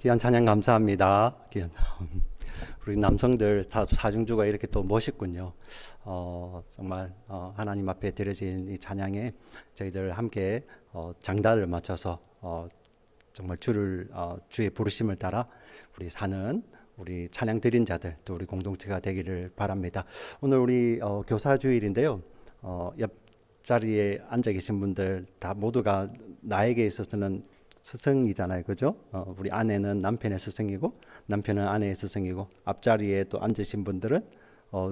귀한 찬양 감사합니다. 우리 남성들 사중주가 이렇게 또 멋있군요. 정말 하나님 앞에 드려진 이 찬양에 저희들 함께 장단을 맞춰서 정말 주의 부르심을 따라 우리 사는 우리 찬양 드린 자들 또 우리 공동체가 되기를 바랍니다. 오늘 우리 교사주일인데요. 옆자리에 앉아 계신 분들 다 모두가 나에게 있어서는 스승이잖아요, 그죠? 우리 아내는 남편의 스승이고 남편은 아내의 스승이고 앞자리에 또 앉으신 분들은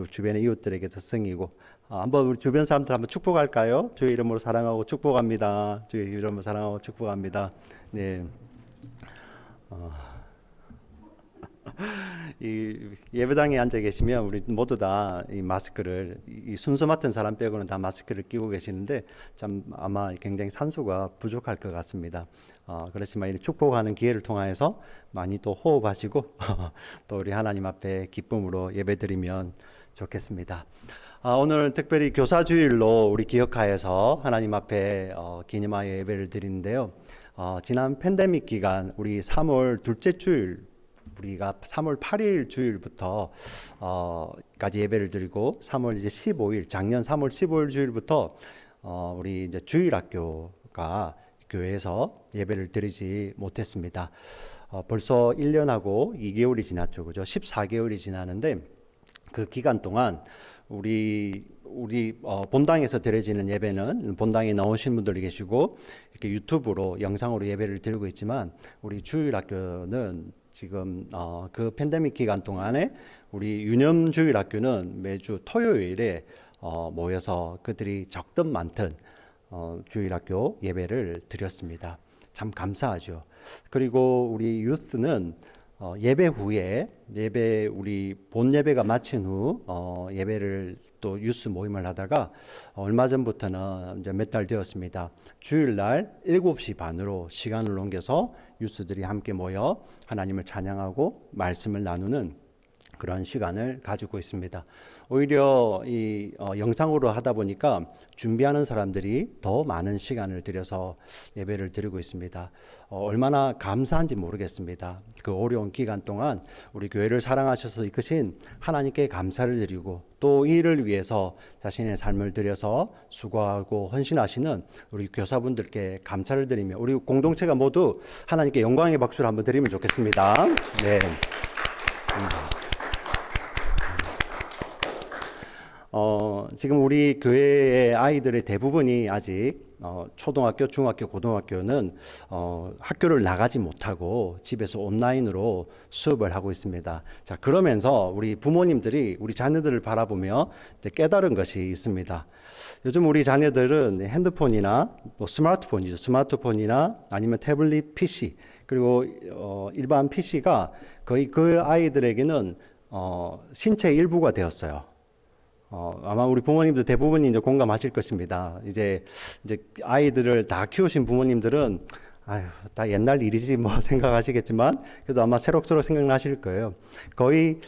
주변의 이웃들에게 스승이고 한번 우리 주변 사람들 한번 축복할까요? 주의 이름으로 사랑하고 축복합니다. 주의 이름으로 사랑하고 축복합니다. 네. 이 예배당에 앉아 계시면 우리 모두 다 이 마스크를 이 순서 맡은 사람 빼고는 다 마스크를 끼고 계시는데 참 아마 굉장히 산소가 부족할 것 같습니다. 그렇지만 이 축복하는 기회를 통하여서 많이 또 호흡하시고 또 우리 하나님 앞에 기쁨으로 예배드리면 좋겠습니다. 오늘 특별히 교사주일로 우리 기억하여서 하나님 앞에 기념하여 예배를 드리는데요. 지난 팬데믹 기간 우리 3월 둘째 주일 우리가 3월 8일 주일부터 까지 예배를 드리고 3월 이제 15일 작년 3월 15일 주일부터 우리 이제 주일학교가 교회에서 예배를 드리지 못했습니다. 벌써 1년하고 2개월이 지났죠. 그죠? 14개월이 지나는데 그 기간 동안 우리 본당에서 드려지는 예배는 본당에 나오신 분들이 계시고 이렇게 유튜브로 영상으로 예배를 드리고 있지만 우리 주일학교는 지금 그 팬데믹 기간 동안에 우리 유념주일학교는 매주 토요일에 모여서 그들이 적든 많든 주일학교 예배를 드렸습니다. 참 감사하죠. 그리고 우리 유스는 예배 후에 우리 본 예배가 마친 후 예배를 또 유스 모임을 하다가 얼마 전부터는 이제 몇 달 되었습니다. 주일날 7시 반으로 시간을 옮겨서 유스들이 함께 모여 하나님을 찬양하고 말씀을 나누는 그런 시간을 가지고 있습니다. 오히려 이 영상으로 하다 보니까 준비하는 사람들이 더 많은 시간을 들여서 예배를 드리고 있습니다. 얼마나 감사한지 모르겠습니다. 그 어려운 기간 동안 우리 교회를 사랑하셔서 이끄신 하나님께 감사를 드리고 또 이 일을 위해서 자신의 삶을 들여서 수고하고 헌신하시는 우리 교사분들께 감사를 드리며 우리 공동체가 모두 하나님께 영광의 박수를 한번 드리면 좋겠습니다. 네. 지금 우리 교회의 아이들의 대부분이 아직 초등학교, 중학교, 고등학교는 학교를 나가지 못하고 집에서 온라인으로 수업을 하고 있습니다. 자, 그러면서 우리 부모님들이 우리 자녀들을 바라보며 이제 깨달은 것이 있습니다. 요즘 우리 자녀들은 핸드폰이나 또 스마트폰이죠. 스마트폰이나 아니면 태블릿 PC 그리고 일반 PC가 거의 그 아이들에게는 신체 일부가 되었어요. 아마 우리 부모님들 대부분이 이제 공감하실 것입니다. 이제 아이들을 다 키우신 부모님들은 아유, 다 옛날 일이지 뭐 생각하시겠지만 그래도 아마 새록새록 생각나실 거예요. 거의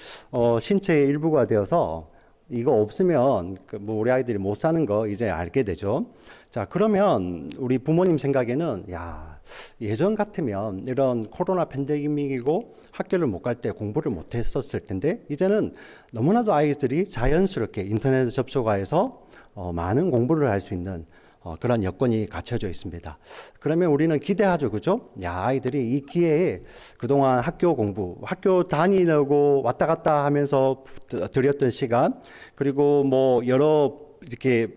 신체의 일부가 되어서 이거 없으면 뭐 우리 아이들이 못 사는 거 이제 알게 되죠. 자, 그러면 우리 부모님 생각에는 야, 예전 같으면 이런 코로나 팬데믹이고 학교를 못 갈 때 공부를 못 했었을 텐데 이제는 너무나도 아이들이 자연스럽게 인터넷에 접속하여서 많은 공부를 할 수 있는 그런 여건이 갖춰져 있습니다. 그러면 우리는 기대하죠, 그죠? 야, 아이들이 이 기회에 그동안 학교 공부, 학교 다니려고 왔다 갔다 하면서 들였던 시간, 그리고 뭐 여러 이렇게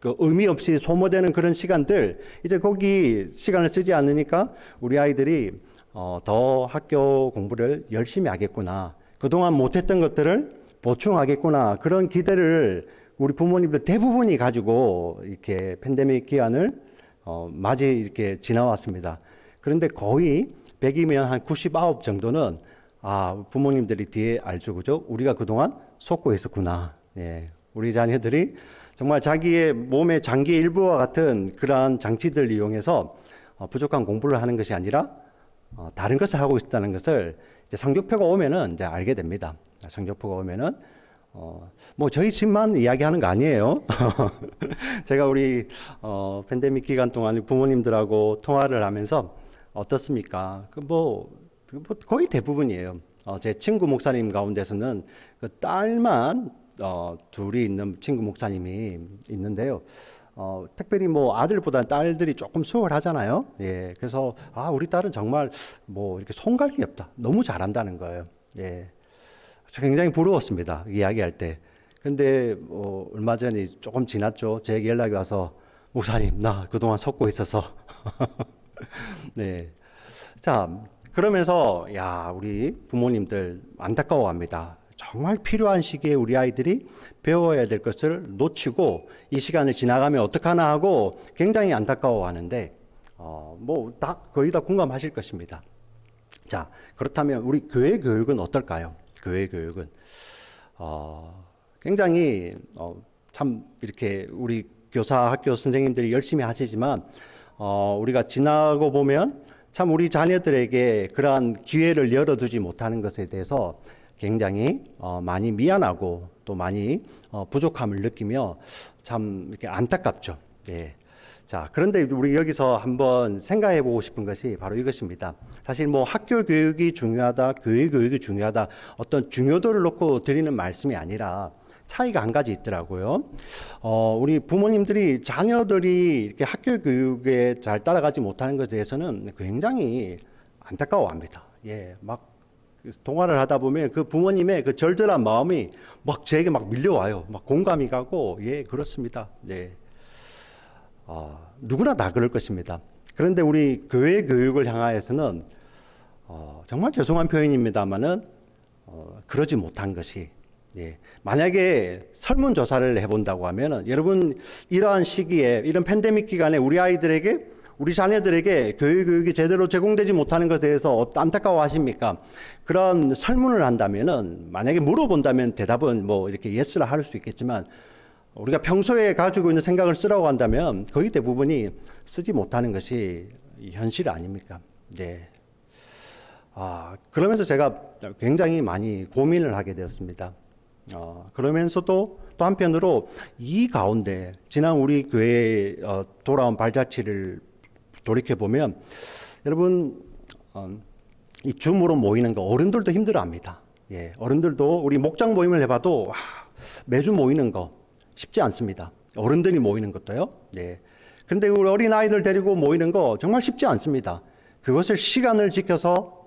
그 의미 없이 소모되는 그런 시간들, 이제 거기 시간을 쓰지 않으니까 우리 아이들이 더 학교 공부를 열심히 하겠구나. 그동안 못했던 것들을 보충하겠구나. 그런 기대를 우리 부모님들 대부분이 가지고 이렇게 팬데믹 기간을 맞이 이렇게 지나왔습니다. 그런데 거의 100이면 한 99 정도는 부모님들이 뒤에 알죠, 그죠? 우리가 그동안 속고 있었구나. 예, 우리 자녀들이 정말 자기의 몸의 장기 일부와 같은 그러한 장치들을 이용해서 부족한 공부를 하는 것이 아니라 다른 것을 하고 있다는 것을 이제 성적표가 오면은 이제 알게 됩니다. 성적표가 오면은 뭐 저희 집만 이야기하는 거 아니에요. 제가 우리 팬데믹 기간 동안 부모님들하고 통화를 하면서 어떻습니까? 뭐 거의 대부분이에요. 제 친구 목사님 가운데서는 그 딸만 둘이 있는 친구 목사님이 있는데요. 특별히 뭐 아들보다 딸들이 조금 수월하잖아요. 예, 그래서 우리 딸은 정말 뭐 이렇게 손갈기 없다. 너무 잘한다는 거예요. 예, 저 굉장히 부러웠습니다. 이야기할 때. 근데 얼마 전에 조금 지났죠. 제게 연락이 와서 목사님 나 그동안 속고 있어서 네. 자, 그러면서 우리 부모님들 안타까워합니다. 정말 필요한 시기에 우리 아이들이 배워야 될 것을 놓치고 이 시간을 지나가면 어떡하나 하고 굉장히 안타까워하는데 뭐 거의 다 공감하실 것입니다. 자, 그렇다면 우리 교회 교육은 어떨까요? 교회 교육은 굉장히 참 이렇게 우리 교사 학교 선생님들이 열심히 하시지만 우리가 지나고 보면 참 우리 자녀들에게 그러한 기회를 열어두지 못하는 것에 대해서 굉장히 많이 미안하고 또 많이 부족함을 느끼며 참 이렇게 안타깝죠. 예. 자, 그런데 우리 여기서 한번 생각해 보고 싶은 것이 바로 이것입니다. 사실 뭐 학교 교육이 중요하다, 교회 교육이 중요하다, 어떤 중요도를 놓고 드리는 말씀이 아니라 차이가 한 가지 있더라고요. 우리 부모님들이 자녀들이 이렇게 학교 교육에 잘 따라가지 못하는 것에 대해서는 굉장히 안타까워합니다. 예, 막 동화를 하다 보면 그 부모님의 그 절절한 마음이 막 제게 막 밀려와요. 막 공감이 가고, 예, 그렇습니다. 네. 누구나 다 그럴 것입니다. 그런데 우리 교회 교육을 향하여서는 정말 죄송한 표현입니다만은 그러지 못한 것이, 예. 만약에 설문조사를 해본다고 하면은 여러분 이러한 시기에 이런 팬데믹 기간에 우리 아이들에게 우리 자녀들에게 교육이 제대로 제공되지 못하는 것에 대해서 안타까워하십니까? 그런 설문을 한다면은 만약에 물어본다면 대답은 뭐 이렇게 예스라 할 수 있겠지만 우리가 평소에 가지고 있는 생각을 쓰라고 한다면 거의 대부분이 쓰지 못하는 것이 현실 아닙니까? 네. 그러면서 제가 굉장히 많이 고민을 하게 되었습니다. 그러면서도 또 한편으로 이 가운데 지난 우리 교회에 돌아온 발자취를 돌이켜보면 여러분 이 줌으로 모이는 거 어른들도 힘들어합니다. 예, 어른들도 우리 목장 모임을 해봐도 매주 모이는 거 쉽지 않습니다. 어른들이 모이는 것도요. 예. 그런데 우리 어린 아이들 데리고 모이는 거 정말 쉽지 않습니다. 그것을 시간을 지켜서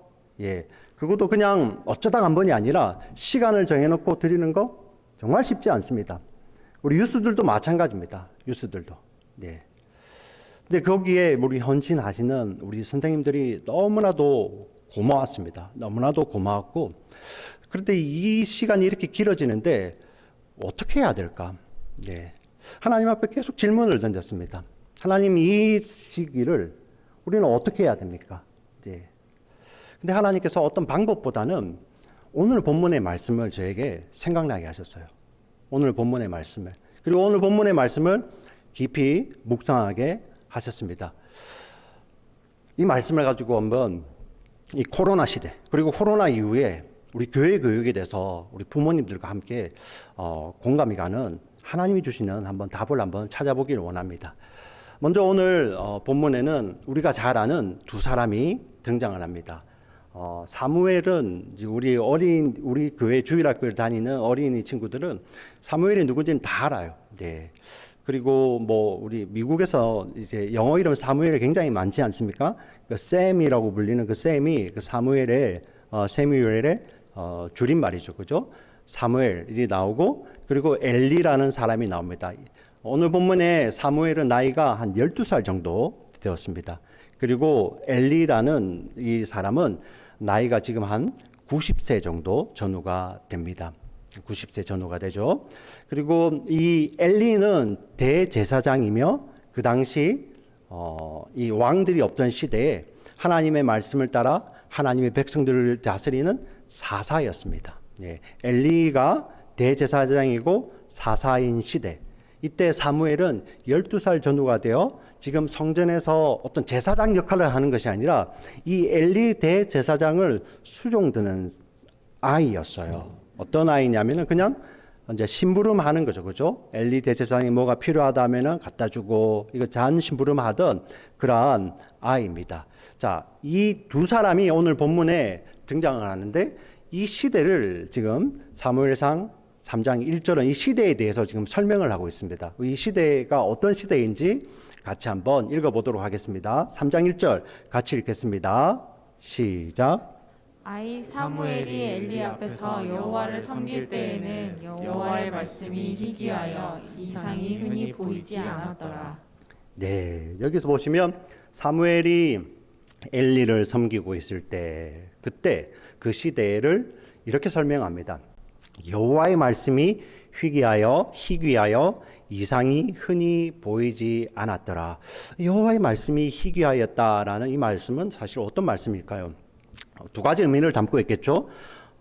그것도 그냥 어쩌다 한 번이 아니라 시간을 정해놓고 드리는 거 정말 쉽지 않습니다. 우리 유스들도 마찬가지입니다. 유스들도. 예. 근데 거기에 우리 헌신하시는 우리 선생님들이 너무나도 고마웠습니다. 너무나도 고마웠고, 그런데 이 시간이 이렇게 길어지는데 어떻게 해야 될까? 네. 하나님 앞에 계속 질문을 던졌습니다. 하나님, 이 시기를 우리는 어떻게 해야 됩니까? 네. 근데 하나님께서 어떤 방법보다는 오늘 본문의 말씀을 저에게 생각나게 하셨어요. 오늘 본문의 말씀을. 그리고 오늘 본문의 말씀을 깊이 묵상하게 하셨습니다. 이 말씀을 가지고 한번 이 코로나 시대 그리고 코로나 이후에 우리 교회 교육에 대해서 우리 부모님들과 함께 공감이 가는 하나님이 주시는 한번 답을 한번 찾아보기를 원합니다. 먼저 오늘 본문에는 우리가 잘 아는 두 사람이 등장을 합니다. 사무엘은 우리 교회 주일학교를 다니는 어린이 친구들은 사무엘이 누군지는 다 알아요. 네. 그리고 뭐 우리 미국에서 이제 영어 이름 사무엘이 굉장히 많지 않습니까? 그 샘이라고 불리는 그 샘이 그 사무엘의 줄임말이죠, 그죠? 사무엘이 나오고 그리고 엘리라는 사람이 나옵니다. 오늘 본문에 사무엘은 나이가 한 12살 정도 되었습니다. 그리고 엘리라는 이 사람은 나이가 지금 한 90세 정도 전후가 됩니다. 90세 전후가 되죠. 그리고 이 엘리는 대제사장이며 그 당시 이 왕들이 없던 시대에 하나님의 말씀을 따라 하나님의 백성들을 다스리는 사사였습니다. 예, 엘리가 대제사장이고 사사인 시대, 이때 사무엘은 12살 전후가 되어 지금 성전에서 어떤 제사장 역할을 하는 것이 아니라 이 엘리 대제사장을 수종드는 아이였어요. 어떤 아이냐면은 그냥 이제 심부름하는 거죠, 그죠? 엘리 대제사장이 뭐가 필요하다면은 갖다 주고 이거 잔 심부름하던 그러한 아이입니다. 자, 이 두 사람이 오늘 본문에 등장을 하는데 이 시대를 지금 사무엘상 3장 1절은 이 시대에 대해서 지금 설명을 하고 있습니다. 이 시대가 어떤 시대인지 같이 한번 읽어보도록 하겠습니다. 3장 1절 같이 읽겠습니다. 시작. 아이 사무엘이 엘리 앞에서 여호와를 섬길 때에는 여호와의 말씀이 희귀하여 이상이 흔히 보이지 않았더라. 네, 여기서 보시면 사무엘이 엘리를 섬기고 있을 때 그때 그 시대를 이렇게 설명합니다. 여호와의 말씀이 희귀하여 이상이 흔히 보이지 않았더라. 여호와의 말씀이 희귀하였다라는 이 말씀은 사실 어떤 말씀일까요? 두 가지 의미를 담고 있겠죠.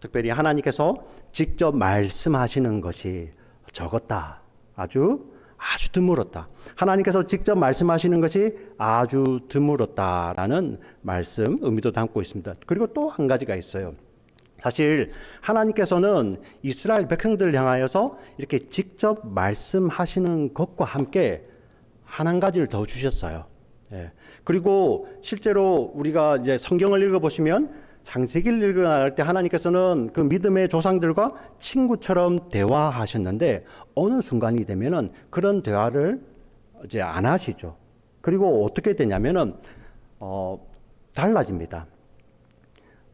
특별히 하나님께서 직접 말씀하시는 것이 적었다. 아주 드물었다. 하나님께서 직접 말씀하시는 것이 아주 드물었다라는 말씀 의미도 담고 있습니다. 그리고 또 한 가지가 있어요. 사실 하나님께서는 이스라엘 백성들을 향하여서 이렇게 직접 말씀하시는 것과 함께 한 가지를 더 주셨어요. 예. 그리고 실제로 우리가 이제 성경을 읽어보시면 창세기를 읽어나갈 때 하나님께서는 그 믿음의 조상들과 친구처럼 대화하셨는데 어느 순간이 되면은 그런 대화를 이제 안 하시죠. 그리고 어떻게 되냐면은 달라집니다.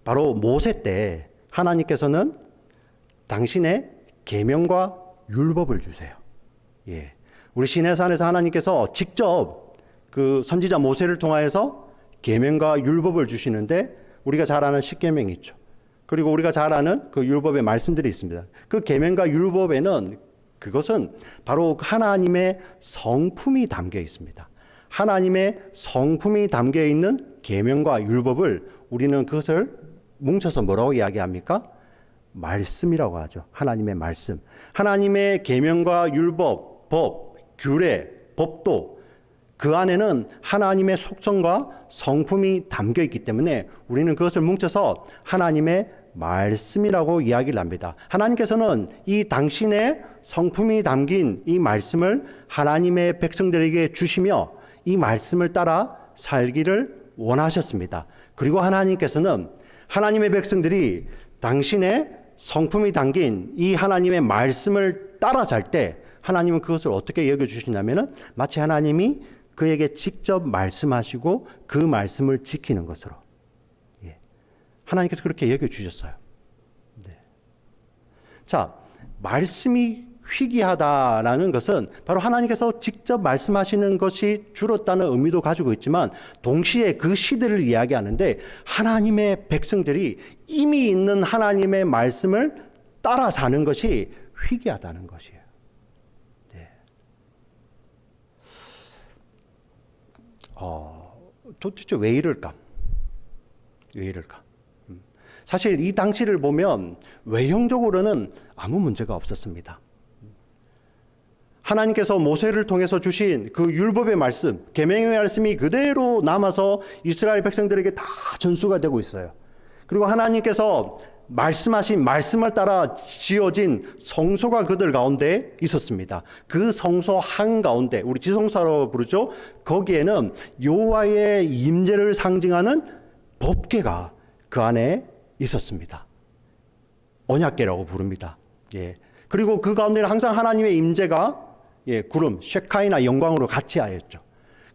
바로 모세 때 하나님께서는 당신의 계명과 율법을 주세요. 예. 우리 시내산에서 하나님께서 직접 그 선지자 모세를 통하여서 계명과 율법을 주시는데 우리가 잘 아는 십계명이 있죠. 그리고 우리가 잘 아는 그 율법의 말씀들이 있습니다. 그 계명과 율법에는 그것은 바로 하나님의 성품이 담겨 있습니다. 하나님의 성품이 담겨 있는 계명과 율법을 우리는 그것을 뭉쳐서 뭐라고 이야기합니까? 말씀이라고 하죠. 하나님의 말씀. 하나님의 계명과 율법, 법, 규례, 법도 그 안에는 하나님의 속성과 성품이 담겨 있기 때문에 우리는 그것을 뭉쳐서 하나님의 말씀이라고 이야기를 합니다. 하나님께서는 이 당신의 성품이 담긴 이 말씀을 하나님의 백성들에게 주시며 이 말씀을 따라 살기를 원하셨습니다. 그리고 하나님께서는 하나님의 백성들이 당신의 성품이 담긴 이 하나님의 말씀을 따라 살 때 하나님은 그것을 어떻게 여겨주시냐면은 마치 하나님이 그에게 직접 말씀하시고 그 말씀을 지키는 것으로. 예. 하나님께서 그렇게 여겨주셨어요. 네. 자, 말씀이 희귀하다라는 것은 바로 하나님께서 직접 말씀하시는 것이 줄었다는 의미도 가지고 있지만 동시에 그 시대를 이야기하는데 하나님의 백성들이 이미 있는 하나님의 말씀을 따라 사는 것이 희귀하다는 것이에요. 네. 도대체 왜 이럴까? 왜 이럴까? 사실 이 당시를 보면 외형적으로는 아무 문제가 없었습니다. 하나님께서 모세를 통해서 주신 그 율법의 말씀, 계명의 말씀이 그대로 남아서 이스라엘 백성들에게 다 전수가 되고 있어요. 그리고 하나님께서 말씀하신 말씀을 따라 지어진 성소가 그들 가운데 있었습니다. 그 성소 한가운데 우리 지성소라고 부르죠. 거기에는 여호와의 임재를 상징하는 법궤가 그 안에 있었습니다. 언약궤라고 부릅니다. 예. 그리고 그 가운데는 항상 하나님의 임재가 구름, 셰카이나 영광으로 같이 하였죠.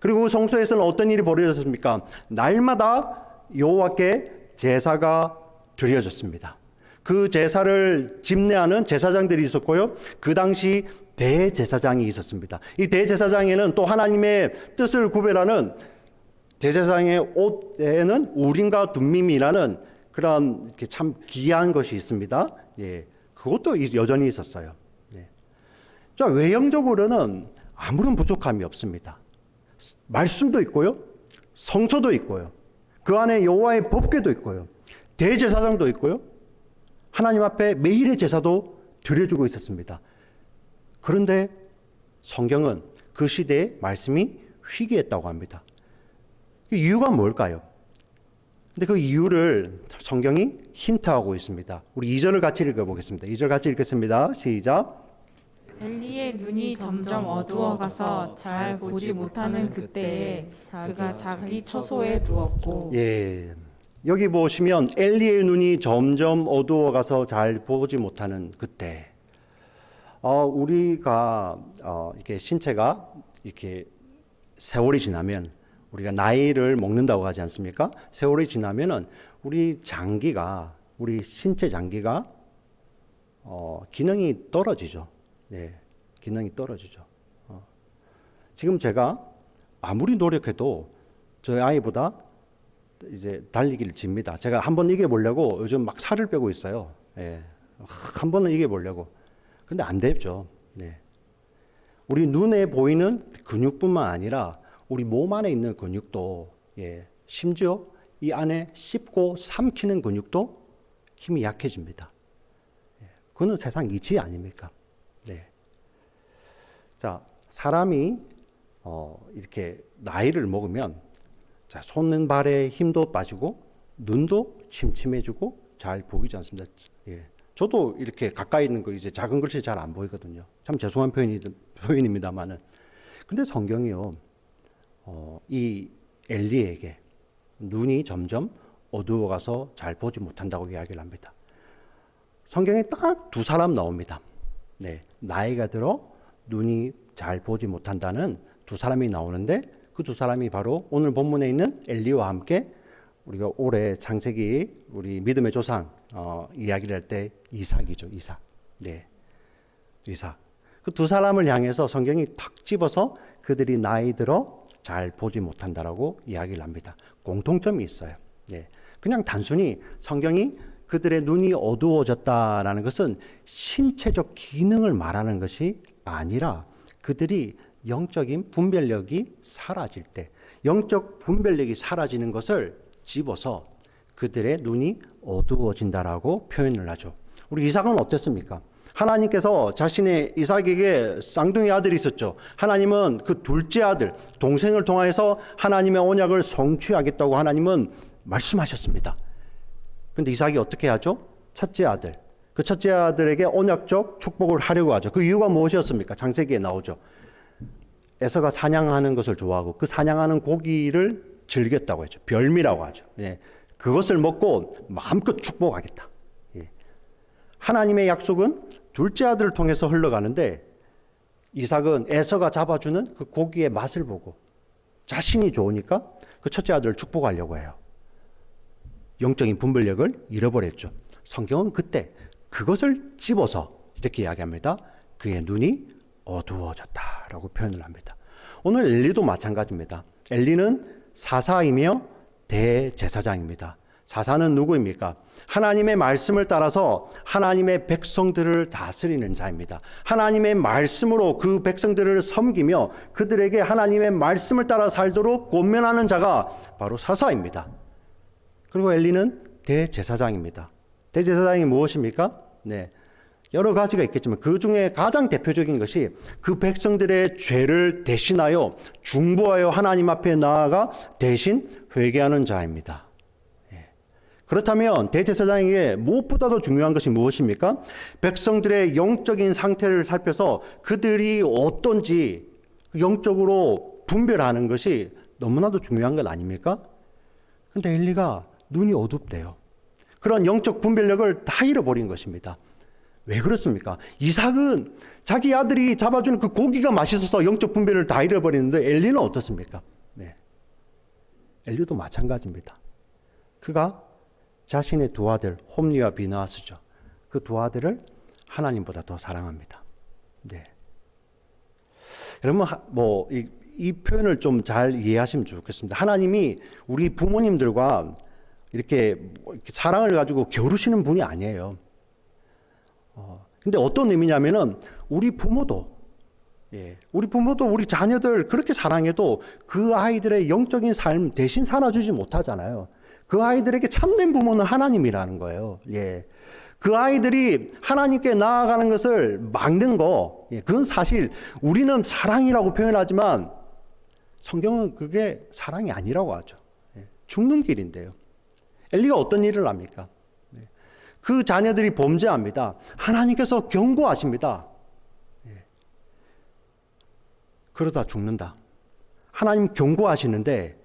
그리고 성소에서는 어떤 일이 벌어졌습니까? 날마다 여호와께 제사가 드려졌습니다. 그 제사를 집례하는 제사장들이 있었고요. 그 당시 대제사장이 있었습니다. 이 대제사장에는 또 하나님의 뜻을 구별하는 대제사장의 옷에는 우림과 둠밈이라는 그런 참 귀한 것이 있습니다. 예, 그것도 여전히 있었어요. 예. 자, 외형적으로는 아무런 부족함이 없습니다. 말씀도 있고요, 성소도 있고요, 그 안에 여호와의 법궤도 있고요, 대제사장도 있고요, 하나님 앞에 매일의 제사도 드려주고 있었습니다. 그런데 성경은 그 시대의 말씀이 희귀했다고 합니다. 그 이유가 뭘까요? 근데 그 이유를 성경이 힌트하고 있습니다. 우리 2절을 같이 읽어보겠습니다. 2절 같이 읽겠습니다. 시작. 엘리의 눈이 점점 어두워가서 잘 보지 못하는 그때에 그가 자기 처소에 누웠고 예. 여기 보시면 엘리의 눈이 점점 어두워가서 잘 보지 못하는 그때. 우리가 이렇게 신체가 이렇게 세월이 지나면 우리가 나이를 먹는다고 하지 않습니까? 세월이 지나면은 우리 신체 장기가 기능이 떨어지죠. 네, 기능이 떨어지죠. 지금 제가 아무리 노력해도 저희 아이보다 이제 달리기를 집니다. 제가 한번 이겨보려고 요즘 막 살을 빼고 있어요. 예, 한 번은 이겨보려고. 근데 안 되죠. 네. 우리 눈에 보이는 근육뿐만 아니라 우리 몸 안에 있는 근육도, 예, 심지어 이 안에 씹고 삼키는 근육도 힘이 약해집니다. 예, 그거는 세상 이치 아닙니까? 네. 자, 사람이 이렇게 나이를 먹으면 자, 손발에 힘도 빠지고 눈도 침침해지고 잘 보이지 않습니다. 예. 저도 이렇게 가까이 있는 거 이제 작은 글씨 잘 안 보이거든요. 참 죄송한 표현입니다만은. 근데 성경이요, 이 엘리에게 눈이 점점 어두워가서 잘 보지 못한다고 이야기를 합니다. 성경에 딱 두 사람 나옵니다. 네, 나이가 들어 눈이 잘 보지 못한다는 두 사람이 나오는데 그 두 사람이 바로 오늘 본문에 있는 엘리와 함께 우리가 올해 창세기 우리 믿음의 조상 이야기를 할 때 이삭이죠. 이삭. 네, 이삭. 그 두 사람을 향해서 성경이 탁 집어서 그들이 나이 들어 잘 보지 못한다라고 이야기를 합니다. 공통점이 있어요. 네, 그냥 단순히 성경이 그들의 눈이 어두워졌다라는 것은 신체적 기능을 말하는 것이 아니라 그들이 영적인 분별력이 사라질 때, 영적 분별력이 사라지는 것을 집어서 그들의 눈이 어두워진다라고 표현을 하죠. 우리 이삭은 어땠습니까? 하나님께서 자신의 이삭에게 쌍둥이 아들이 있었죠. 하나님은 그 둘째 아들, 동생을 통해서 하나님의 언약을 성취하겠다고 하나님은 말씀하셨습니다. 그런데 이삭이 어떻게 하죠? 첫째 아들, 그 첫째 아들에게 언약적 축복을 하려고 하죠. 그 이유가 무엇이었습니까? 창세기에 나오죠. 에서가 사냥하는 것을 좋아하고 그 사냥하는 고기를 즐겼다고 했죠. 별미라고 하죠. 예. 그것을 먹고 마음껏 축복하겠다. 예. 하나님의 약속은 둘째 아들을 통해서 흘러가는데 이삭은 에서가 잡아주는 그 고기의 맛을 보고 자신이 좋으니까 그 첫째 아들을 축복하려고 해요. 영적인 분별력을 잃어버렸죠. 성경은 그때 그것을 집어서 이렇게 이야기합니다. 그의 눈이 어두워졌다라고 표현을 합니다. 오늘 엘리도 마찬가지입니다. 엘리는 사사이며 대제사장입니다. 사사는 누구입니까? 하나님의 말씀을 따라서 하나님의 백성들을 다스리는 자입니다. 하나님의 말씀으로 그 백성들을 섬기며 그들에게 하나님의 말씀을 따라 살도록 권면하는 자가 바로 사사입니다. 그리고 엘리는 대제사장입니다. 대제사장이 무엇입니까? 네, 여러 가지가 있겠지만 그 중에 가장 대표적인 것이 그 백성들의 죄를 대신하여 중보하여 하나님 앞에 나아가 대신 회개하는 자입니다. 예. 그렇다면 대제사장에게 무엇보다도 중요한 것이 무엇입니까? 백성들의 영적인 상태를 살펴서 그들이 어떤지 영적으로 분별하는 것이 너무나도 중요한 것 아닙니까? 그런데 엘리가 눈이 어둡대요. 그런 영적 분별력을 다 잃어버린 것입니다. 왜 그렇습니까? 이삭은 자기 아들이 잡아주는 그 고기가 맛있어서 영적 분별을 다 잃어버리는데 엘리는 어떻습니까? 네. 엘리도 마찬가지입니다. 그가 자신의 두 아들 홈리와 비느하스죠. 그 두 아들을 하나님보다 더 사랑합니다. 네. 여러분 이 표현을 좀 잘 이해하시면 좋겠습니다. 하나님이 우리 부모님들과 이렇게 사랑을 가지고 겨루시는 분이 아니에요. 근데 어떤 의미냐면은 우리 부모도 우리 자녀들 그렇게 사랑해도 그 아이들의 영적인 삶 대신 살아주지 못하잖아요. 그 아이들에게 참된 부모는 하나님이라는 거예요. 예. 그 아이들이 하나님께 나아가는 것을 막는 거, 그건 사실 우리는 사랑이라고 표현하지만 성경은 그게 사랑이 아니라고 하죠. 죽는 길인데요. 엘리가 어떤 일을 합니까? 그 자녀들이 범죄합니다. 하나님께서 경고하십니다. 그러다 죽는다. 하나님 경고하시는데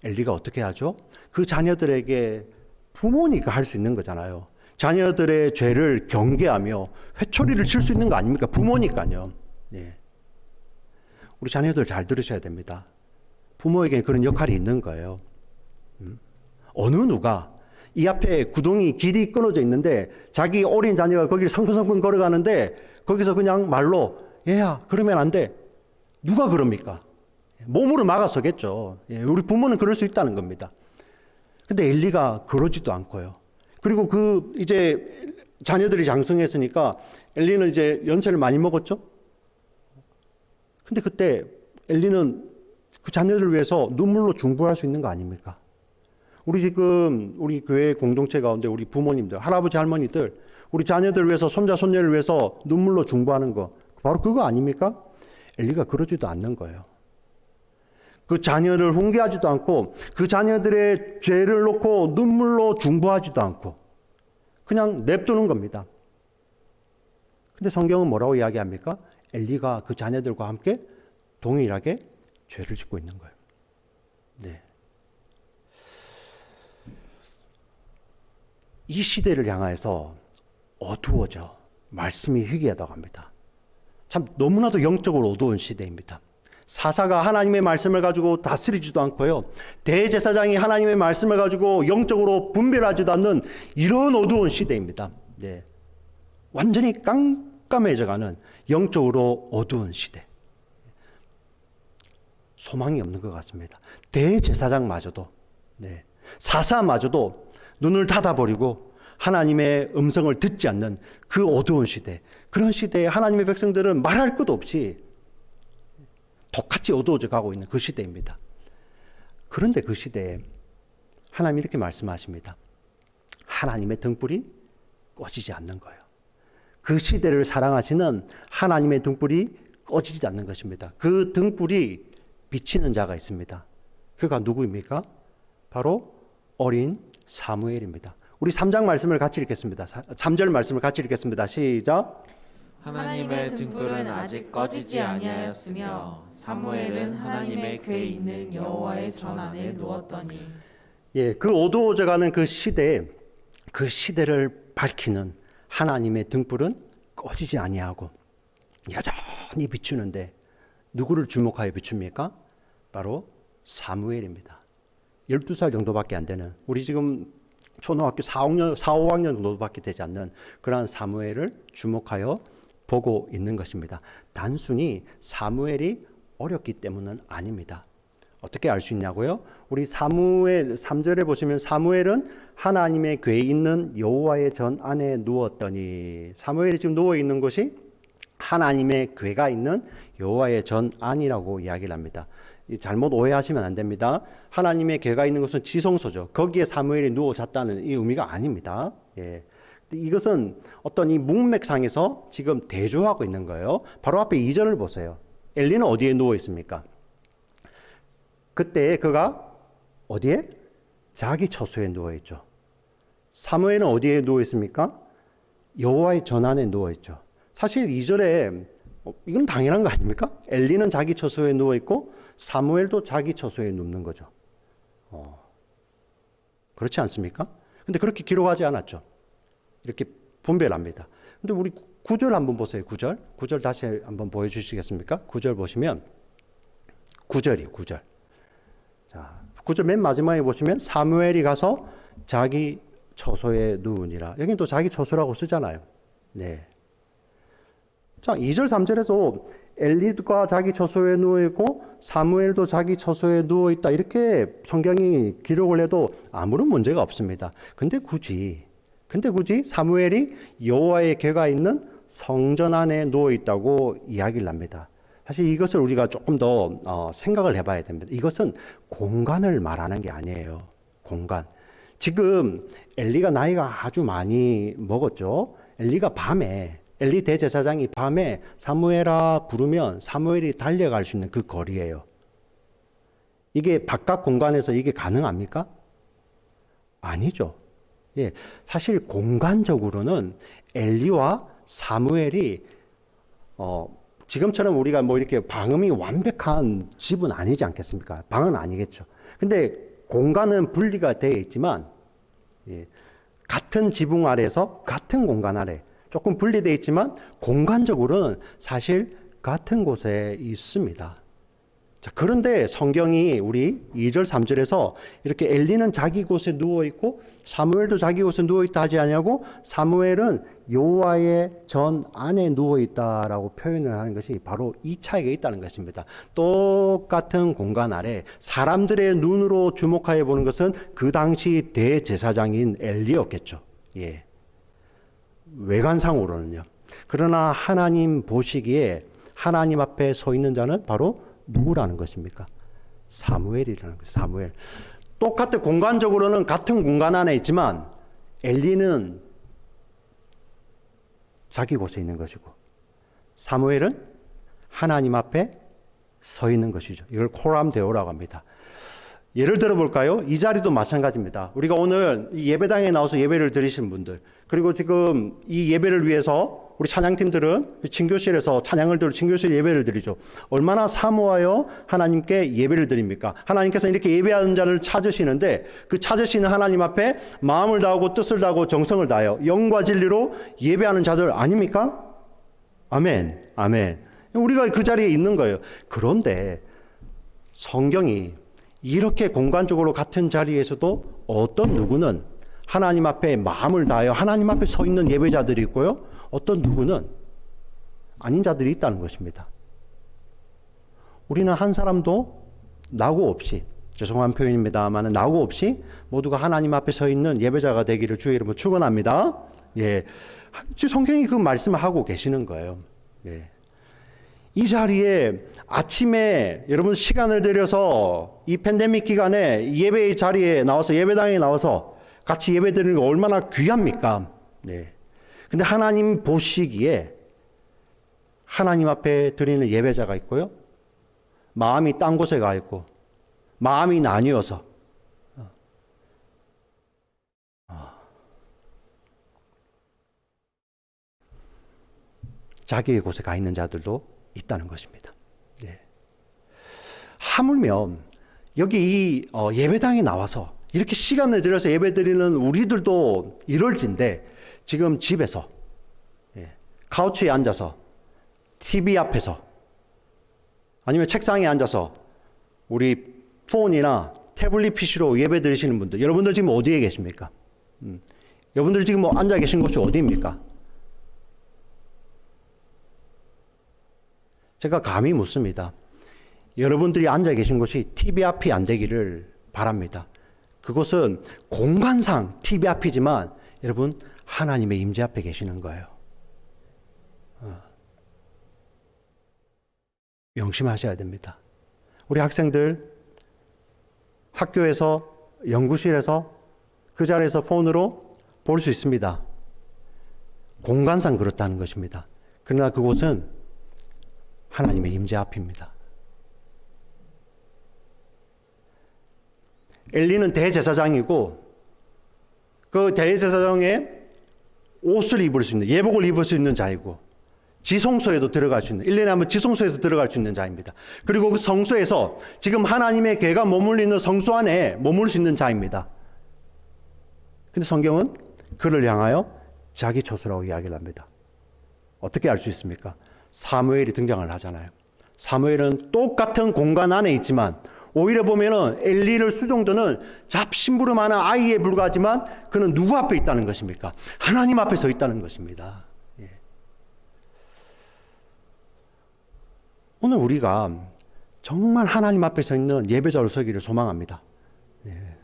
엘리가 어떻게 하죠? 그 자녀들에게 부모니까 할 수 있는 거잖아요. 자녀들의 죄를 경계하며 회초리를 칠 수 있는 거 아닙니까? 부모니까요. 예. 우리 자녀들 잘 들으셔야 됩니다. 부모에게 그런 역할이 있는 거예요. 어느 누가 이 앞에 구덩이 길이 끊어져 있는데 자기 어린 자녀가 거기를 성큼성큼 걸어가는데 거기서 그냥 말로 얘야 그러면 안 돼. 누가 그럽니까? 몸으로 막아서겠죠. 예, 우리 부모는 그럴 수 있다는 겁니다. 근데 엘리가 그러지도 않고요. 그리고 그 이제 자녀들이 장성했으니까 엘리는 이제 연세를 많이 먹었죠. 근데 그때 엘리는 그 자녀들을 위해서 눈물로 중보할 수 있는 거 아닙니까? 우리 지금 우리 교회 공동체 가운데 우리 부모님들, 할아버지 할머니들, 우리 자녀들을 위해서 손자 손녀를 위해서 눈물로 중보하는 거 바로 그거 아닙니까? 엘리가 그러지도 않는 거예요. 그 자녀를 훈계하지도 않고 그 자녀들의 죄를 놓고 눈물로 중보하지도 않고 그냥 냅두는 겁니다. 근데 성경은 뭐라고 이야기합니까? 엘리가 그 자녀들과 함께 동일하게 죄를 짓고 있는 거예요. 네. 이 시대를 향해서 어두워져 말씀이 희귀하다고 합니다. 참 너무나도 영적으로 어두운 시대입니다. 사사가 하나님의 말씀을 가지고 다스리지도 않고요. 대제사장이 하나님의 말씀을 가지고 영적으로 분별하지도 않는 이런 어두운 시대입니다. 네. 완전히 깜깜해져가는 영적으로 어두운 시대. 소망이 없는 것 같습니다. 대제사장마저도, 네. 사사마저도 눈을 닫아버리고 하나님의 음성을 듣지 않는 그 어두운 시대. 그런 시대에 하나님의 백성들은 말할 것도 없이 똑같이 어두워져 가고 있는 그 시대입니다. 그런데 그 시대에 하나님이 이렇게 말씀하십니다. 하나님의 등불이 꺼지지 않는 거예요. 그 시대를 사랑하시는 하나님의 등불이 꺼지지 않는 것입니다. 그 등불이 비치는 자가 있습니다. 그가 누구입니까? 바로 어린 사무엘입니다. 우리 3장 말씀을 같이 읽겠습니다. 3절 말씀을 같이 읽겠습니다. 시작. 하나님의 등불은 아직 꺼지지 아니하였으며 사무엘은 하나님의 궤에 있는 여호와의 전 안에 누웠더니. 예, 그 어두워져가는 그 시대에 그 시대를 밝히는 하나님의 등불은 꺼지지 아니하고 여전히 비추는데 누구를 주목하여 비춥니까? 바로 사무엘입니다. 12살 정도밖에 안 되는 우리 지금 초등학교 4, 5학년 정도밖에 되지 않는 그러한 사무엘을 주목하여 보고 있는 것입니다. 단순히 사무엘이 어렸기 때문은 아닙니다. 어떻게 알 수 있냐고요? 우리 사무엘 3절에 보시면 사무엘은 하나님의 궤에 있는 여호와의 전 안에 누웠더니 사무엘이 지금 누워 있는 곳이 하나님의 궤가 있는 여호와의 전 안이라고 이야기를 합니다. 잘못 오해하시면 안 됩니다. 하나님의 궤가 있는 곳은 지성소죠. 거기에 사무엘이 누워 잤다는 이 의미가 아닙니다. 예. 이것은 어떤 이 문맥상에서 지금 대조하고 있는 거예요. 바로 앞에 2절을 보세요. 엘리는 어디에 누워 있습니까? 그때 그가 어디에? 자기 처소에 누워 있죠. 사무엘은 어디에 누워 있습니까? 여호와의 전 안에 누워 있죠. 사실 2절에 이건 당연한 거 아닙니까? 엘리는 자기 처소에 누워 있고 사무엘도 자기 처소에 눕는 거죠. 그렇지 않습니까? 근데 그렇게 기록하지 않았죠. 이렇게 분별합니다. 근데 우리 9절 한번 보세요. 9절 다시 한번 보여주시겠습니까? 9절 보시면 9절이요. 9절. 자, 9절 맨 마지막에 보시면 사무엘이 가서 자기 처소에 누우니라. 여기는 또 자기 처소라고 쓰잖아요. 네. 자, 2절 3절에도 엘리가 자기 처소에 누워 있고 사무엘도 자기 처소에 누워 있다. 이렇게 성경이 기록을 해도 아무런 문제가 없습니다. 근데 굳이 사무엘이 여호와의 궤가 있는 성전 안에 누워 있다고 이야기를 합니다. 사실 이것을 우리가 조금 더 생각을 해봐야 됩니다. 이것은 공간을 말하는 게 아니에요. 공간. 지금 엘리가 나이가 아주 많이 먹었죠. 엘리 대제사장이 밤에 사무엘아 부르면 사무엘이 달려갈 수 있는 그 거리예요. 이게 바깥 공간에서 이게 가능합니까? 아니죠. 예, 사실 공간적으로는 엘리와 사무엘이 지금처럼 우리가 뭐 이렇게 방음이 완벽한 집은 아니지 않겠습니까? 방은 아니겠죠. 근데 공간은 분리가 되어 있지만, 예, 같은 지붕 아래에서 같은 공간 아래 조금 분리되어 있지만 공간적으로는 사실 같은 곳에 있습니다. 자, 그런데 성경이 우리 2절, 3절에서 이렇게 엘리는 자기 곳에 누워있고 사무엘도 자기 곳에 누워있다 하지 않냐고, 사무엘은 여호와의 전 안에 누워있다라고 표현을 하는 것이 바로 이 차이가 있다는 것입니다. 똑같은 공간 아래 사람들의 눈으로 주목하여 보는 것은 그 당시 대제사장인 엘리였겠죠. 예. 외관상으로는요. 그러나 하나님 보시기에 하나님 앞에 서 있는 자는 바로 누구라는 것입니까? 사무엘이라는 거죠. 사무엘. 똑같은 공간적으로는 같은 공간 안에 있지만 엘리는 자기 곳에 있는 것이고 사무엘은 하나님 앞에 서 있는 것이죠. 이걸 코람 데오라고 합니다. 예를 들어 볼까요? 이 자리도 마찬가지입니다. 우리가 오늘 이 예배당에 나와서 예배를 드리신 분들, 그리고 지금 이 예배를 위해서 우리 찬양팀들은 친교실에서 찬양을 들고 친교실 예배를 드리죠. 얼마나 사모하여 하나님께 예배를 드립니까? 하나님께서 이렇게 예배하는 자를 찾으시는데 그 찾으시는 하나님 앞에 마음을 다하고 뜻을 다하고 정성을 다하여 영과 진리로 예배하는 자들 아닙니까? 아멘, 아멘. 우리가 그 자리에 있는 거예요. 그런데 성경이 이렇게 공간적으로 같은 자리에서도 어떤 누구는 하나님 앞에 마음을 다하여 하나님 앞에 서 있는 예배자들이 있고요. 어떤 누구는 아닌 자들이 있다는 것입니다. 우리는 한 사람도 낙오 없이, 죄송한 표현입니다만 낙오 없이 모두가 하나님 앞에 서 있는 예배자가 되기를 주의 이름으로 축원합니다. 예, 성경이 그 말씀을 하고 계시는 거예요. 예. 이 자리에 아침에 여러분 시간을 들여서 이 팬데믹 기간에 예배의 자리에 나와서 예배당에 나와서 같이 예배 드리는 거 얼마나 귀합니까? 네. 근데 하나님 보시기에 하나님 앞에 드리는 예배자가 있고요. 마음이 딴 곳에 가 있고 마음이 나뉘어서 자기의 곳에 가 있는 자들도 있다는 것입니다. 네. 하물며 여기 이 예배당에 나와서 이렇게 시간을 들여서 예배드리는 우리들도 이럴진데 지금 집에서 카우치에 앉아서 TV 앞에서 아니면 책상에 앉아서 우리 폰이나 태블릿 PC로 예배드리시는 분들, 여러분들 지금 어디에 계십니까? 여러분들 지금 뭐 앉아 계신 곳이 어디입니까? 제가 감히 묻습니다. 여러분들이 앉아 계신 곳이 TV 앞이 안 되기를 바랍니다. 그것은 공간상 TV 앞이지만 여러분 하나님의 임재 앞에 계시는 거예요. 명심하셔야 됩니다. 우리 학생들 학교에서 연구실에서 그 자리에서 폰으로 볼 수 있습니다. 공간상 그렇다는 것입니다. 그러나 그곳은 하나님의 임재 앞입니다. 엘리는 대제사장이고 그 대제사장의 옷을 입을 수 있는, 예복을 입을 수 있는 자이고 지성소에도 들어갈 수 있는, 1년에 한 번 지성소에도 들어갈 수 있는 자입니다. 그리고 그 성소에서 지금 하나님의 궤가 머물리는 성소 안에 머물 수 있는 자입니다. 근데 성경은 그를 향하여 자기 조수라고 이야기를 합니다. 어떻게 알 수 있습니까? 사무엘이 등장을 하잖아요. 사무엘은 똑같은 공간 안에 있지만 오히려 보면은 엘리를 수종드는 잡심부름하는 아이에 불과하지만 그는 누구 앞에 있다는 것입니까? 하나님 앞에 서 있다는 것입니다. 예. 오늘 우리가 정말 하나님 앞에 서 있는 예배자로 서기를 소망합니다. 예.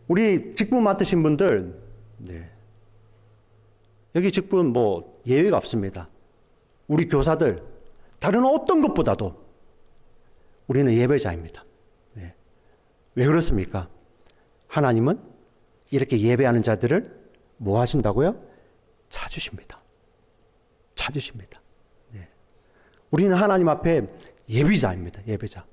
우리 직분 맡으신 분들, 네. 여기 직분 뭐 예외가 없습니다. 우리 교사들, 다른 어떤 것보다도 우리는 예배자입니다. 네. 왜 그렇습니까? 하나님은 이렇게 예배하는 자들을 뭐 하신다고요? 찾으십니다. 찾으십니다. 네. 우리는 하나님 앞에 예배자입니다. 예배자.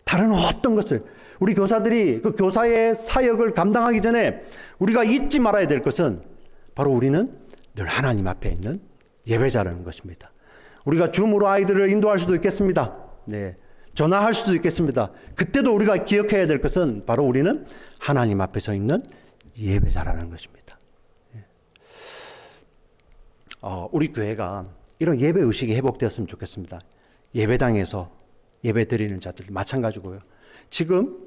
다른 어떤 것을 우리 교사들이 그 교사의 사역을 감당하기 전에 우리가 잊지 말아야 될 것은 바로 우리는 늘 하나님 앞에 있는 예배자라는 것입니다. 우리가 줌으로 아이들을 인도할 수도 있겠습니다. 네. 전화할 수도 있겠습니다. 그때도 우리가 기억해야 될 것은 바로 우리는 하나님 앞에 서 있는 예배자라는 것입니다. 우리 교회가 이런 예배 의식이 회복되었으면 좋겠습니다. 예배당에서 예배 드리는 자들 마찬가지고요. 지금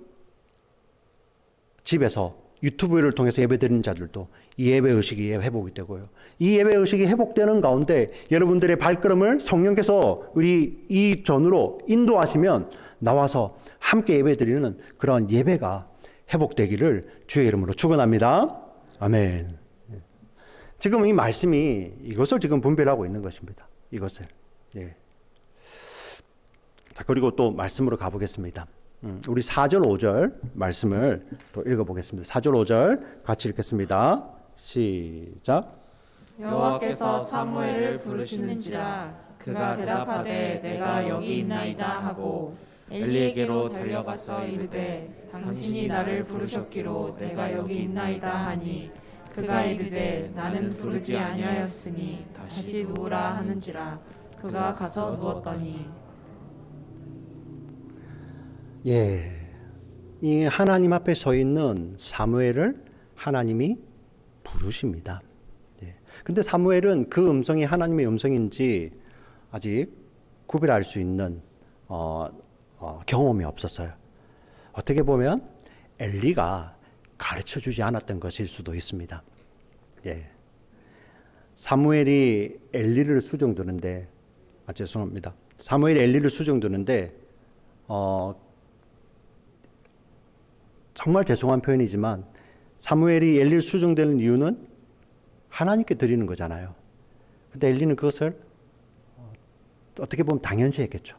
집에서 유튜브를 통해서 예배 드리는 자들도 이 예배 의식이 회복이 되고요. 이 예배 의식이 회복되는 가운데 여러분들의 발걸음을 성령께서 우리 이 전으로 인도하시면 나와서 함께 예배 드리는 그런 예배가 회복되기를 주의 이름으로 축원합니다. 아멘. 지금 이 말씀이 이것을 지금 분별하고 있는 것입니다. 이것을. 예. 자, 그리고 또 말씀으로 가보겠습니다. 우리 4절 5절 말씀을 또 읽어보겠습니다. 4절 5절 같이 읽겠습니다. 시작. 여호와께서 사무엘을 부르시는지라 그가 대답하되 내가 여기 있나이다 하고 엘리에게로 달려가서 이르되 당신이 나를 부르셨기로 내가 여기 있나이다 하니 그가 이르되 나는 부르지 아니하였으니 다시 누우라 하는지라 그가 가서 누웠더니 예, 이 하나님 앞에 서 있는 사무엘을 하나님이 부르십니다. 예. 근데 사무엘은 그 음성이 하나님의 음성인지 아직 구별할 수 있는 경험이 없었어요. 어떻게 보면 엘리가 가르쳐주지 않았던 것일 수도 있습니다. 예. 사무엘이 엘리를 수종드는데, 죄송합니다. 사무엘이 엘리를 수종드는데, 정말 죄송한 표현이지만 사무엘이 엘리를 수종되는 이유는 하나님께 드리는 거잖아요. 근데 엘리는 그것을 어떻게 보면 당연시했겠죠.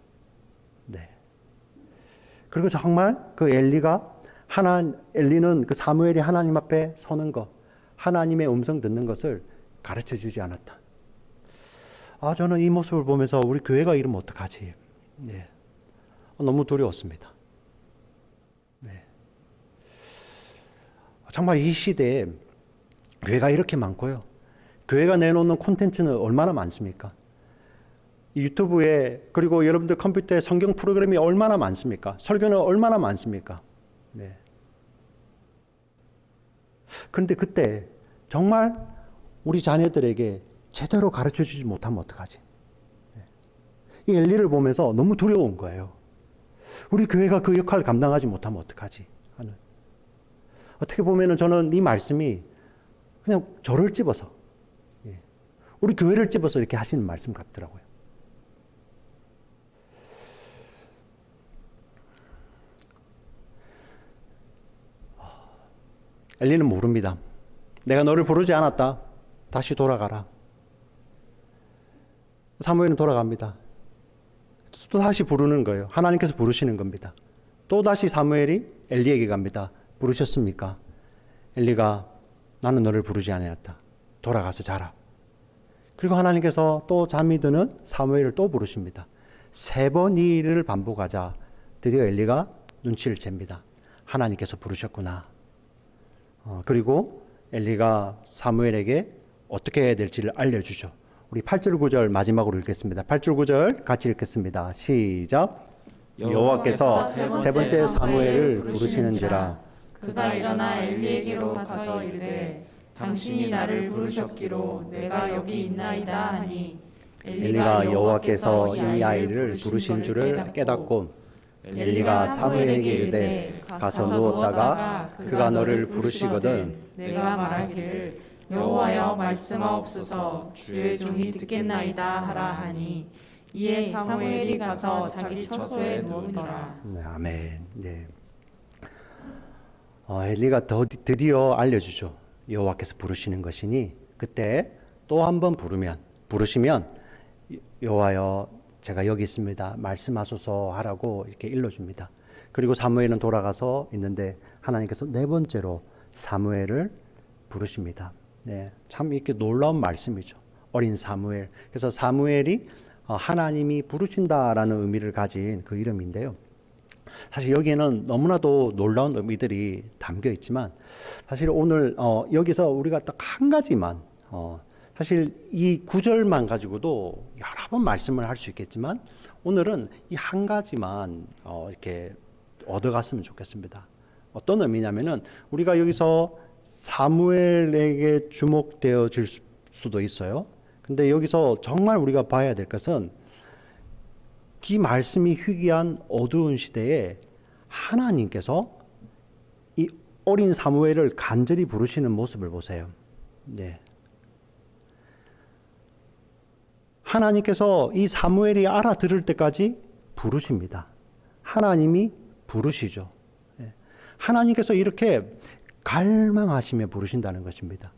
네. 그리고 정말 그 엘리는 그 사무엘이 하나님 앞에 서는 것, 하나님의 음성 듣는 것을 가르쳐 주지 않았다. 저는 이 모습을 보면서 우리 교회가 이러면 어떡하지? 네. 너무 두려웠습니다. 네. 정말 이 시대에 교회가 이렇게 많고요. 교회가 내놓는 콘텐츠는 얼마나 많습니까? 유튜브에 그리고 여러분들 컴퓨터에 성경 프로그램이 얼마나 많습니까? 설교는 얼마나 많습니까? 네. 그런데 그때 정말 우리 자녀들에게 제대로 가르쳐 주지 못하면 어떡하지? 네. 이 엘리를 보면서 너무 두려운 거예요. 우리 교회가 그 역할을 감당하지 못하면 어떡하지? 하는. 어떻게 보면은 저는 이 말씀이 그냥 저를 찝어서, 우리 교회를 찝어서 이렇게 하시는 말씀 같더라고요. 엘리는 모릅니다. 내가 너를 부르지 않았다. 다시 돌아가라. 사무엘은 돌아갑니다. 또 다시 부르는 거예요. 하나님께서 부르시는 겁니다. 또 다시 사무엘이 엘리에게 갑니다. 부르셨습니까? 엘리가 나는 너를 부르지 아니었다. 돌아가서 자라. 그리고 하나님께서 또 잠이 드는 사무엘을 또 부르십니다. 3번 이 일을 반복하자 드디어 엘리가 눈치를 챕니다. 하나님께서 부르셨구나. 그리고 엘리가 사무엘에게 어떻게 해야 될지를 알려주죠. 우리 8절 9절 마지막으로 읽겠습니다. 8절 9절 같이 읽겠습니다. 시작. 여호와께서 세 번째 사무엘을 부르시는지라 그가 일어나 엘리에게로 가서 이르되 당신이 나를 부르셨기로 내가 여기 있나이다 하니 엘리가 여호와께서 이 아이를 부르신 줄을 깨닫고 엘리가 사무엘에게 이르되 가서 누웠다가 그가 너를 부르시거든 내가 말하기를 여호와여 말씀하옵소서 주의 종이 듣겠나이다 하라 하니 이에 사무엘이 가서 자기 처소에 누우니라. 네, 아멘. 네. 엘리가 드디어 알려주죠. 여호와께서 부르시는 것이니 그때 또 한 번 부르시면 여호와여 제가 여기 있습니다. 말씀하소서 하라고 이렇게 일러줍니다. 그리고 사무엘은 돌아가서 있는데 하나님께서 4번째로 사무엘을 부르십니다. 네, 참 이렇게 놀라운 말씀이죠. 어린 사무엘. 그래서 사무엘이 하나님이 부르신다라는 의미를 가진 그 이름인데요. 사실 여기에는 너무나도 놀라운 의미들이 담겨 있지만 사실 오늘 여기서 우리가 딱 한 가지만 사실 이 구절만 가지고도 여러 번 말씀을 할 수 있겠지만 오늘은 이 한 가지만 이렇게 얻어갔으면 좋겠습니다. 어떤 의미냐면은 우리가 여기서 사무엘에게 주목되어질 수도 있어요. 근데 여기서 정말 우리가 봐야 될 것은 이 말씀이 희귀한 어두운 시대에 하나님께서 이 어린 사무엘을 간절히 부르시는 모습을 보세요. 네. 하나님께서 이 사무엘이 알아들을 때까지 부르십니다. 하나님이 부르시죠. 네. 하나님께서 이렇게 갈망하시며 부르신다는 것입니다.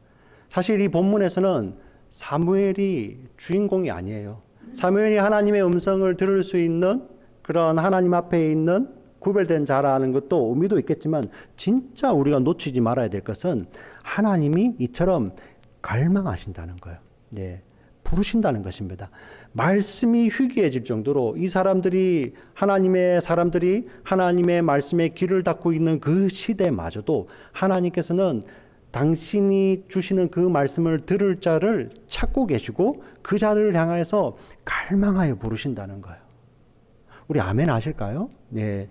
사실 이 본문에서는 사무엘이 주인공이 아니에요. 사무엘이 하나님의 음성을 들을 수 있는 그런 하나님 앞에 있는 구별된 자라는 것도 의미도 있겠지만 진짜 우리가 놓치지 말아야 될 것은 하나님이 이처럼 갈망하신다는 거예요. 네, 부르신다는 것입니다. 말씀이 희귀해질 정도로 이 사람들이 하나님의 말씀에 귀를 닫고 있는 그 시대마저도 하나님께서는 당신이 주시는 그 말씀을 들을 자를 찾고 계시고 그 자를 향해서 갈망하여 부르신다는 거예요. 우리 아멘 하실까요? 네.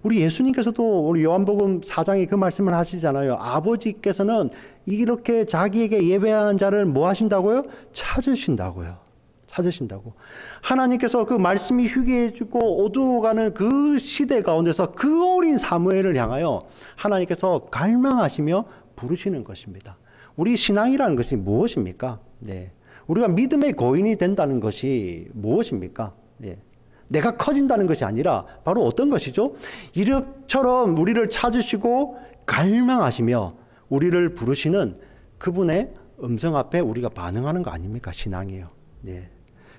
우리 예수님께서도 우리 요한복음 4장에 그 말씀을 하시잖아요. 아버지께서는 이렇게 자기에게 예배하는 자를 뭐 하신다고요? 찾으신다고요. 찾으신다고. 하나님께서 그 말씀이 희귀해지고 어두워가는 그 시대 가운데서 그 어린 사무엘을 향하여 하나님께서 갈망하시며 부르시는 것입니다. 우리 신앙이라는 것이 무엇입니까? 네. 우리가 믿음의 거인이 된다는 것이 무엇입니까? 네. 내가 커진다는 것이 아니라 바로 어떤 것이죠? 이처럼 우리를 찾으시고 갈망하시며 우리를 부르시는 그분의 음성 앞에 우리가 반응하는 거 아닙니까? 신앙이에요. 네.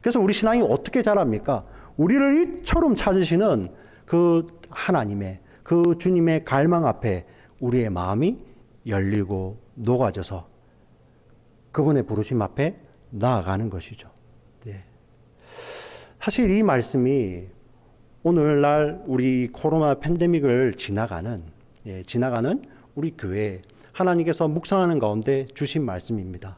그래서 우리 신앙이 어떻게 자랍니까? 우리를 이처럼 찾으시는 그 하나님의 그 주님의 갈망 앞에 우리의 마음이 열리고 녹아져서 그분의 부르심 앞에 나아가는 것이죠. 네. 사실 이 말씀이 오늘날 우리 코로나 팬데믹을 지나가는 우리 교회 하나님께서 묵상하는 가운데 주신 말씀입니다.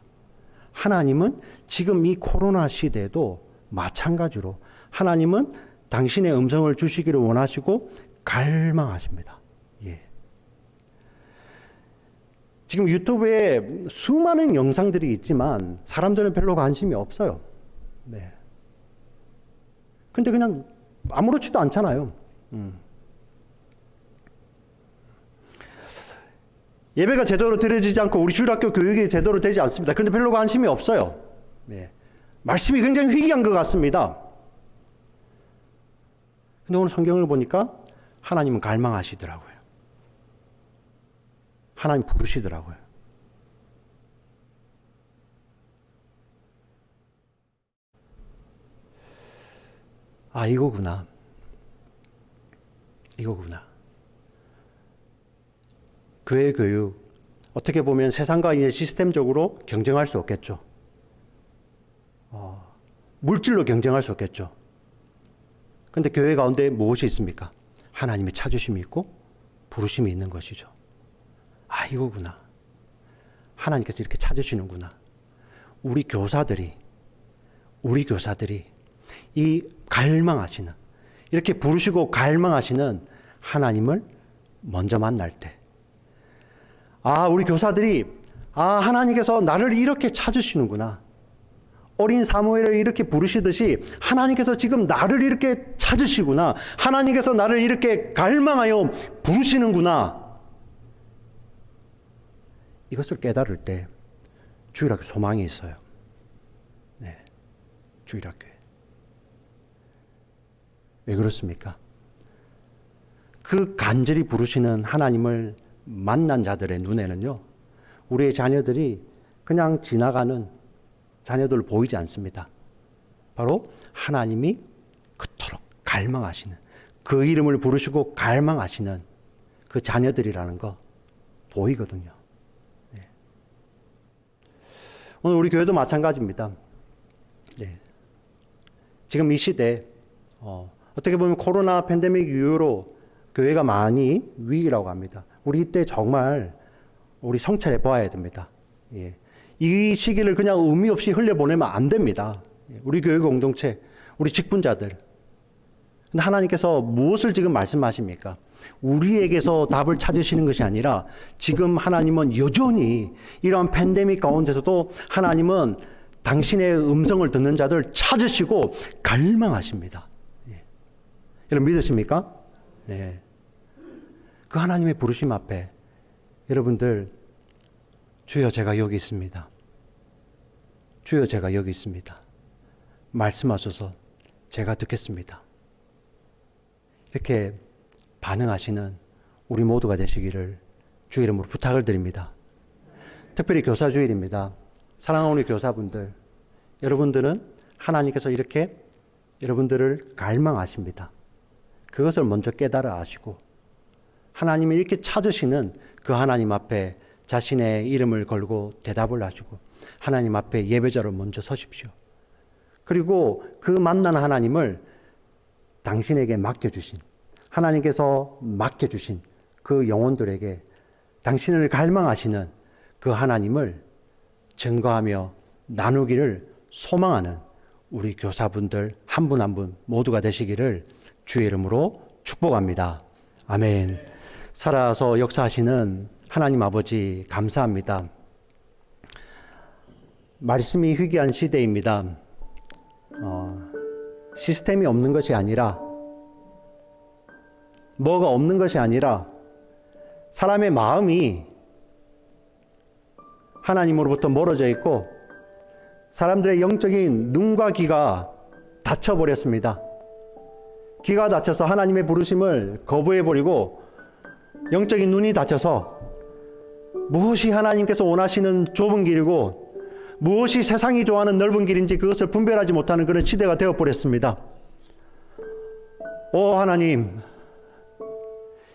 하나님은 지금 이 코로나 시대에도 마찬가지로 하나님은 당신의 음성을 주시기를 원하시고 갈망하십니다. 예. 지금 유튜브에 수많은 영상들이 있지만 사람들은 별로 관심이 없어요. 네. 근데 그냥 아무렇지도 않잖아요. 예배가 제대로 드려지지 않고 우리 주일학교 교육이 제대로 되지 않습니다. 그런데 별로 관심이 없어요. 네. 말씀이 굉장히 희귀한 것 같습니다. 근데 오늘 성경을 보니까 하나님은 갈망하시더라고요. 하나님 부르시더라고요. 아, 이거구나. 교회 교육. 어떻게 보면 세상과 이제 시스템적으로 경쟁할 수 없겠죠. 물질로 경쟁할 수 없겠죠. 그런데 교회 가운데 무엇이 있습니까? 하나님의 찾으심이 있고 부르심이 있는 것이죠. 아, 이거구나. 하나님께서 이렇게 찾으시는구나. 우리 교사들이 이 갈망하시는, 이렇게 부르시고 갈망하시는 하나님을 먼저 만날 때, 우리 교사들이 하나님께서 나를 이렇게 찾으시는구나. 어린 사무엘을 이렇게 부르시듯이 하나님께서 지금 나를 이렇게 찾으시구나. 하나님께서 나를 이렇게 갈망하여 부르시는구나. 이것을 깨달을 때 주일학교 소망이 있어요. 네, 주일학교에. 왜 그렇습니까? 그 간절히 부르시는 하나님을 만난 자들의 눈에는요, 우리의 자녀들이 그냥 지나가는 자녀들 보이지 않습니다. 바로 하나님이 그토록 갈망하시는, 그 이름을 부르시고 갈망하시는 그 자녀들이라는 거 보이거든요. 네. 오늘 우리 교회도 마찬가지입니다. 네. 지금 이 시대, 어떻게 보면 코로나 팬데믹 이후로 교회가 많이 위기라고 합니다. 우리 이때 정말 우리 성찰해 봐야 됩니다. 예. 이 시기를 그냥 의미 없이 흘려보내면 안 됩니다. 우리 교회 공동체, 우리 직분자들. 근데 하나님께서 무엇을 지금 말씀하십니까? 우리에게서 답을 찾으시는 것이 아니라 지금 하나님은 여전히 이러한 팬데믹 가운데서도 하나님은 당신의 음성을 듣는 자들 찾으시고 갈망하십니다. 여러분 믿으십니까? 예. 그 하나님의 부르심 앞에 여러분들, 주여 제가 여기 있습니다. 주여 제가 여기 있습니다. 말씀하셔서 제가 듣겠습니다. 이렇게 반응하시는 우리 모두가 되시기를 주의 이름으로 부탁을 드립니다. 특별히 교사주일입니다. 사랑하는 우리 교사분들, 여러분들은 하나님께서 이렇게 여러분들을 갈망하십니다. 그것을 먼저 깨달아 아시고 하나님을 이렇게 찾으시는 그 하나님 앞에 자신의 이름을 걸고 대답을 하시고 하나님 앞에 예배자로 먼저 서십시오. 그리고 그 만난 하나님을 당신에게 맡겨주신, 하나님께서 맡겨주신 그 영혼들에게 당신을 갈망하시는 그 하나님을 증거하며 나누기를 소망하는 우리 교사분들 한 분 한 분 모두가 되시기를 주의 이름으로 축복합니다. 아멘. 살아서 역사하시는 하나님 아버지 감사합니다. 말씀이 희귀한 시대입니다. 시스템이 없는 것이 아니라, 뭐가 없는 것이 아니라 사람의 마음이 하나님으로부터 멀어져 있고 사람들의 영적인 눈과 귀가 닫혀버렸습니다. 귀가 닫혀서 하나님의 부르심을 거부해버리고 영적인 눈이 닫혀서 무엇이 하나님께서 원하시는 좁은 길이고 무엇이 세상이 좋아하는 넓은 길인지 그것을 분별하지 못하는 그런 시대가 되어버렸습니다. 오 하나님,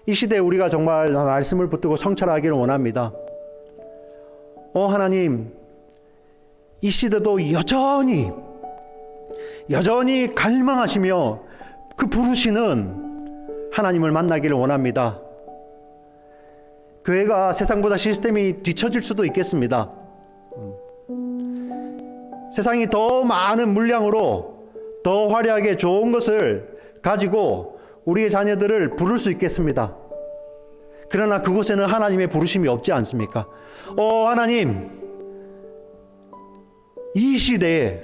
이 시대에 우리가 정말 말씀을 붙들고 성찰하기를 원합니다. 오 하나님, 이 시대도 여전히 갈망하시며 그 부르시는 하나님을 만나기를 원합니다. 교회가 세상보다 시스템이 뒤처질 수도 있겠습니다. 세상이 더 많은 물량으로 더 화려하게 좋은 것을 가지고 우리의 자녀들을 부를 수 있겠습니다. 그러나 그곳에는 하나님의 부르심이 없지 않습니까? 하나님, 이 시대에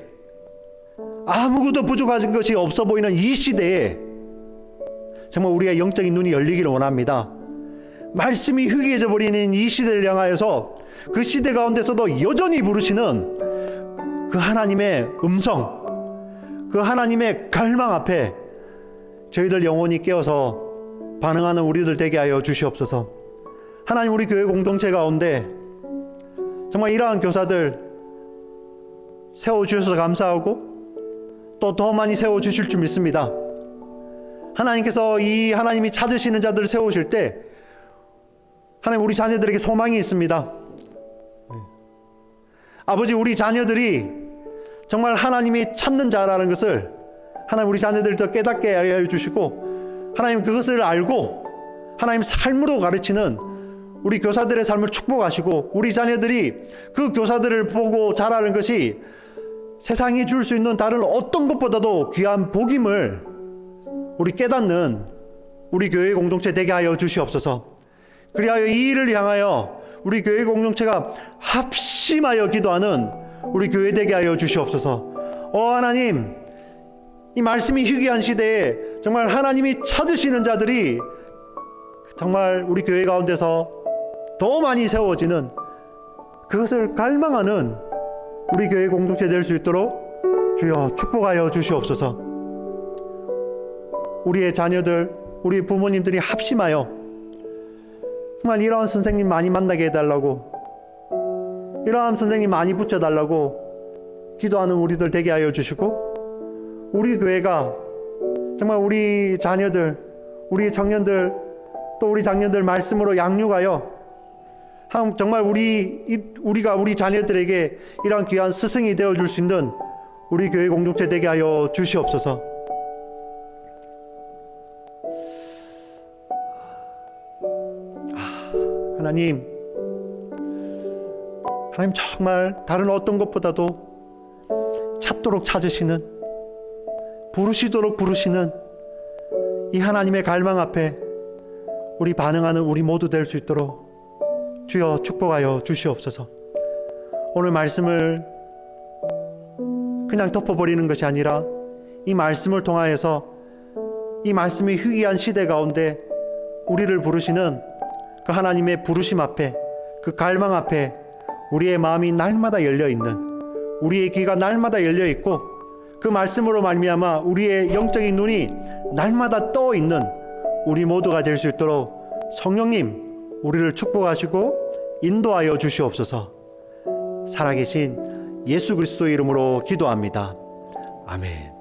아무것도 부족한 것이 없어 보이는 이 시대에 정말 우리의 영적인 눈이 열리기를 원합니다. 말씀이 희귀해져 버리는 이 시대를 향하여서 그 시대 가운데서도 여전히 부르시는 그 하나님의 음성, 그 하나님의 갈망 앞에 저희들 영혼이 깨어서 반응하는 우리들 되게 하여 주시옵소서. 하나님, 우리 교회 공동체 가운데 정말 이러한 교사들 세워주셔서 감사하고 또 더 많이 세워주실 줄 믿습니다. 하나님께서 이 하나님이 찾으시는 자들을 세우실 때 하나님, 우리 자녀들에게 소망이 있습니다. 아버지, 우리 자녀들이 정말 하나님이 찾는 자라는 것을 하나님 우리 자녀들을 더 깨닫게 하여 주시고 하나님 그것을 알고 하나님 삶으로 가르치는 우리 교사들의 삶을 축복하시고 우리 자녀들이 그 교사들을 보고 자라는 것이 세상이 줄 수 있는 다른 어떤 것보다도 귀한 복임을 우리 깨닫는 우리 교회 공동체 되게 하여 주시옵소서. 그리하여 이 일을 향하여 우리 교회 공동체가 합심하여 기도하는 우리 교회 되게 하여 주시옵소서. 하나님, 이 말씀이 희귀한 시대에 정말 하나님이 찾으시는 자들이 정말 우리 교회 가운데서 더 많이 세워지는 그것을 갈망하는 우리 교회 공동체 될 수 있도록 주여 축복하여 주시옵소서. 우리의 자녀들, 우리 부모님들이 합심하여 정말 이러한 선생님 많이 만나게 해달라고, 이러한 선생님 많이 붙여달라고 기도하는 우리들 되게 하여 주시고 우리 교회가 정말 우리 자녀들, 우리 청년들, 또 우리 장년들 말씀으로 양육하여 정말 우리가 우리 자녀들에게 이러한 귀한 스승이 되어줄 수 있는 우리 교회 공동체 되게 하여 주시옵소서. 하나님, 하나님 정말 다른 어떤 것보다도 찾도록 찾으시는, 부르시도록 부르시는 이 하나님의 갈망 앞에 우리 반응하는 우리 모두 될 수 있도록 주여 축복하여 주시옵소서. 오늘 말씀을 그냥 덮어버리는 것이 아니라 이 말씀을 통하여서 이 말씀이 희귀한 시대 가운데 우리를 부르시는 그 하나님의 부르심 앞에, 그 갈망 앞에 우리의 마음이 날마다 열려있는, 우리의 귀가 날마다 열려있고 그 말씀으로 말미암아 우리의 영적인 눈이 날마다 떠있는 우리 모두가 될 수 있도록 성령님 우리를 축복하시고 인도하여 주시옵소서. 살아계신 예수 그리스도의 이름으로 기도합니다. 아멘.